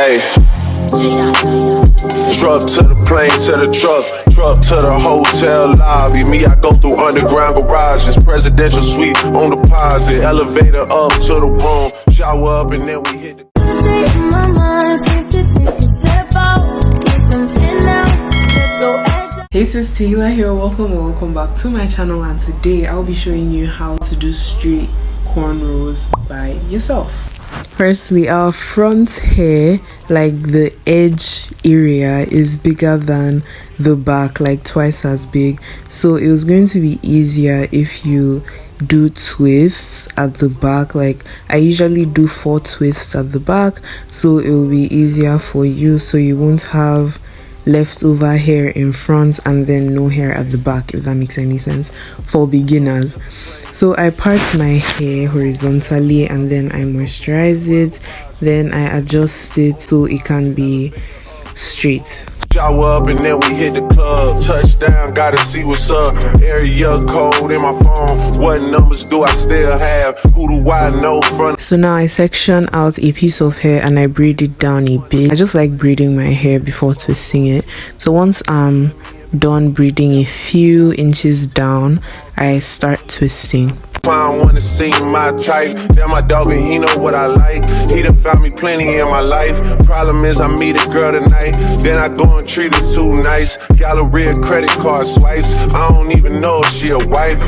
Hey. Truck to the plane, to the truck to the hotel lobby. Me, I go through underground garages, presidential suite on deposit, elevator up to the room, shower up and then we hit the. Hey, sis, Tehila here. Welcome back to my channel, and today I'll be showing you how to do straight cornrows by yourself. Firstly, our front hair, like the edge area, is bigger than the back, like twice as big. So it was going to be easier if you do twists at the back. Like I usually do 4 twists at the back, so it will be easier for you, so you won't have leftover hair in front and then no hair at the back, if that makes any sense for beginners. So I part my hair horizontally and then I moisturize it, then I adjust it so it can be straight. Shower up and then we hit the club. Touchdown, gotta see what's up. Area code in my phone. What numbers do I still have? Who do I know from? So now I section out a piece of hair and I braid it down a bit. I just like braiding my hair before twisting it. So once I'm done braiding a few inches down, I start twisting. I wanna see my type. Damn, my dog and he know what I like. He done found me plenty in my life. Problem is I meet a girl tonight, then I go and treat her too nice. Galleria credit card swipes. I don't even know if she a wife,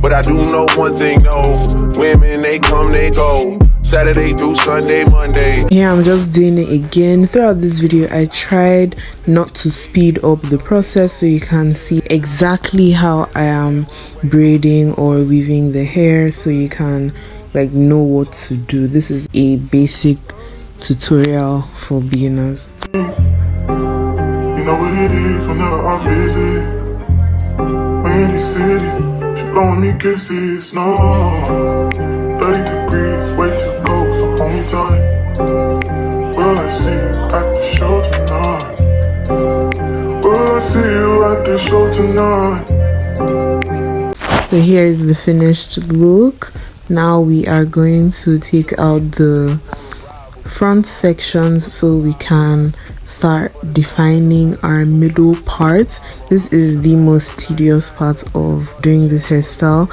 but I do know one thing though. Women, they come, they go. Saturday through Sunday, Monday. Here I'm just doing it again. Throughout this video I tried not to speed up the process so you can see exactly how I am braiding or weaving the hair, so you can like know what to do. This is a basic tutorial for beginners. You know what it is whenever I visit Windy City, she blowing me kisses, no 30 degrees, way too cold, so hold me tight. Will I see you at the show tonight? Will I see you at the show tonight? So here is the finished look. Now we are going to take out the front sections so we can start defining our middle part. This is the most tedious part of doing this hairstyle.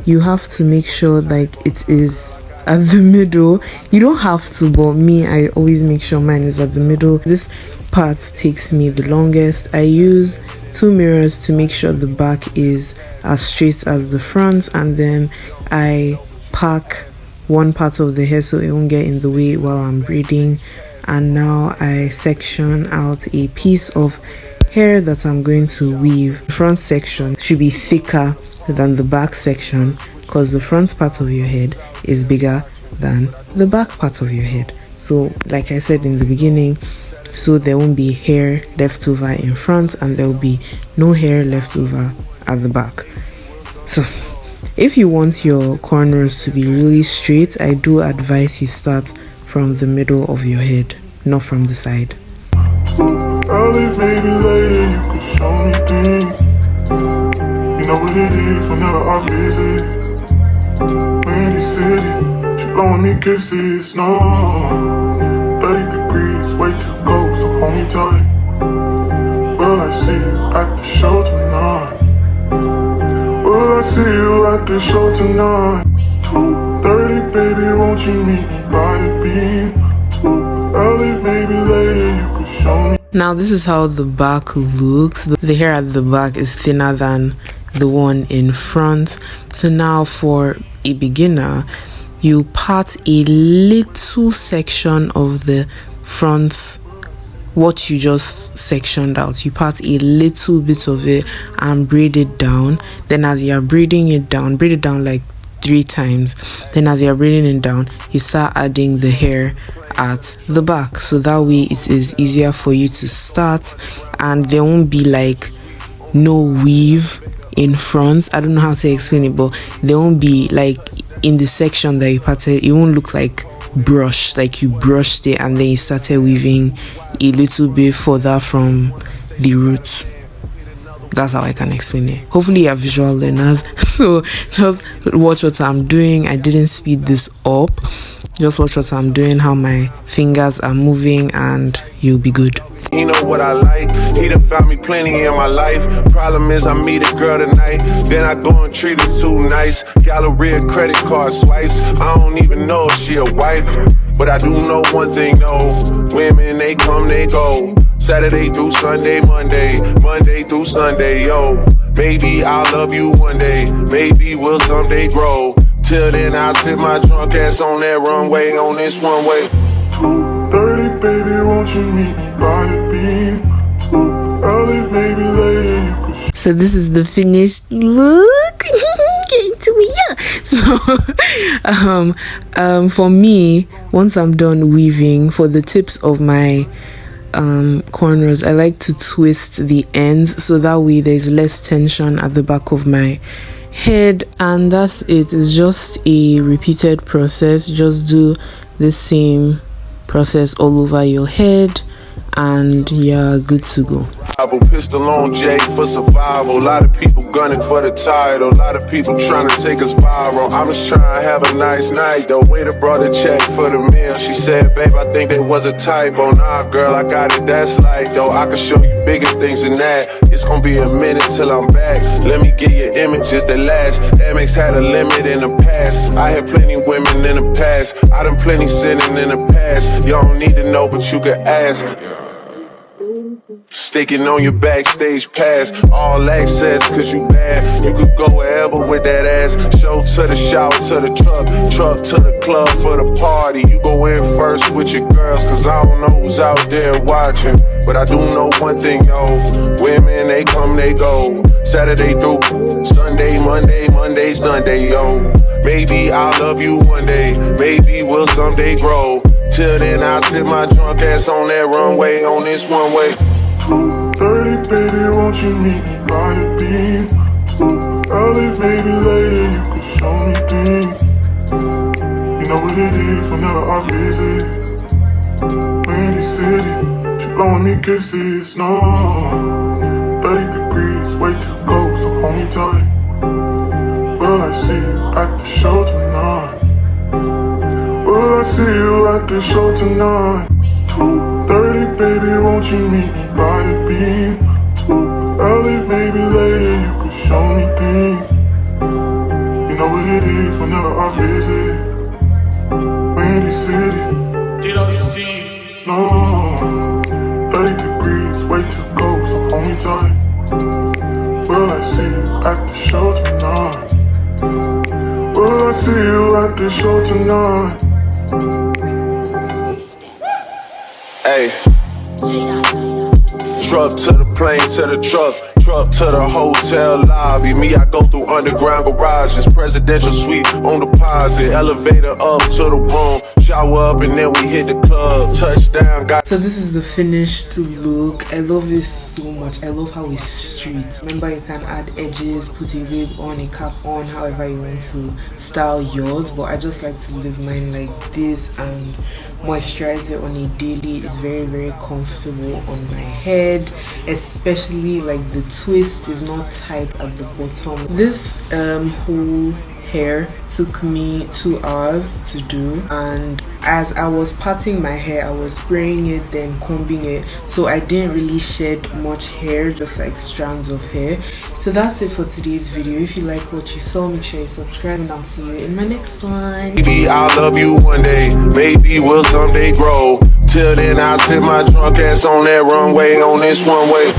You have to make sure like it is at the middle. You don't have to, but me, I always make sure mine is at the middle. This part takes me the longest. I use 2 mirrors to make sure the back is as straight as the front, and then I pack one part of the hair so it won't get in the way while I'm braiding. And now I section out a piece of hair that I'm going to weave. The front section should be thicker than the back section because the front part of your head is bigger than the back part of your head. So like I said in the beginning, so there won't be hair left over in front and there will be no hair left over at the back. So if you want your cornrows to be really straight, I do advise you start from the middle of your head, not from the side. Early, baby, later, you can show me things. You know what it is whenever I visit Windy City, she blowing me kisses, no 30 degrees, way too cold, so hold me tight. Will I see you at the show tonight? Will I see you at the show tonight? 2:30, baby, won't you meet me by the beam? Too early, baby, later, you can show me. Now this is how the back looks. The hair at the back is thinner than the one in front. So now for a beginner, you part a little section of the front, what you just sectioned out. You part a little bit of it and braid it down. Then as you are braiding it down, braid it down like 3 times. Then as you are braiding it down, you start adding the hair at the back, so that way it is easier for you to start and there won't be like no weave in front. I don't know how to explain it, but there won't be like in the section that you parted, it won't look like brush, like you brushed it and then you started weaving a little bit further from the roots. That's how I can explain it. Hopefully you're visual learners, so just watch what I'm doing. I didn't speed this up. Just watch what I'm doing, how my fingers are moving, and you'll be good. He know what I like, he done found me plenty in my life. Problem is I meet a girl tonight, then I go and treat her too nice. Galleria credit card swipes, I don't even know if she a wife. But I do know one thing, no, women they come, they go. Saturday through Sunday, Monday through Sunday, yo. Maybe I'll love you one day, maybe we'll someday grow. Till then I'll sit my drunk ass on that runway, on this one way. 2:30, baby, won't you meet me by the beam? Too early, maybe later you could. So this is the finished look. Get into it, yeah. So for me, once I'm done weaving, for the tips of my cornrows, I like to twist the ends so that way there's less tension at the back of my head. And that's it. It's just a repeated process. Just do the same process all over your head and you're good to go. Pistol on Jake for survival. A lot of people gunning for the title. A lot of people trying to take us viral. I'm just trying to have a nice night though. Waiter brought a check for the meal. She said, babe, I think there was a typo. Nah, girl, I got it, that's light though. I can show you bigger things than that. It's gonna be a minute till I'm back. Let me get you images that last. MX had a limit in the past. I had plenty women in the past. I done plenty sinning in the past. You don't need to know, but you can ask. Sticking on your backstage pass, all access, cause you bad. You could go wherever with that ass. Show to the shower, to the truck to the club for the party. You go in first with your girls, cause I don't know who's out there watching. But I do know one thing, yo, women, they come, they go. Saturday through Sunday, Monday, Sunday, yo. Maybe I'll love you one day, maybe we'll someday grow. Till then I'll sit my drunk ass on that runway, on this one way. 2:30, baby, won't you meet me by the beam? Too early, maybe later you could show me things. You know what it is whenever I visit Windy City, she blowing me kisses, no 30 degrees, way too cold, so hold me tight. Will I see you at the show tonight? Will I see you at the show tonight? 2:30, baby, won't you meet me by the beam? Too early, maybe later you could show me things. You know what it is whenever I visit Windy City. Did I see? No 30 degrees, way too cold, so hold me tight. Will I see you at the show tonight? Will I see you at the show tonight? Hey. Truck to the plane, to the truck to the hotel lobby. Me, I go through underground garages, presidential suite on deposit, elevator up to the room, shower up and then we hit the club, touchdown, got. So this is the finished look. I love this so much. I love how it's street. Remember, you can add edges, put a wig on, a cap on, however you want to style yours, but I just like to leave mine like this and moisturize it on a daily. It's very, very comfortable on my head, especially like the twist is not tight at the bottom. This whole hair took me 2 hours to do, and as I was parting my hair, I was spraying it then combing it, so I didn't really shed much hair, just like strands of hair. So that's it for today's video. If you like what you saw, make sure you subscribe and I'll see you in my next one. Maybe I'll love you one day, maybe we'll someday grow. Till then I'll sit my drunk ass on that runway, on this one way.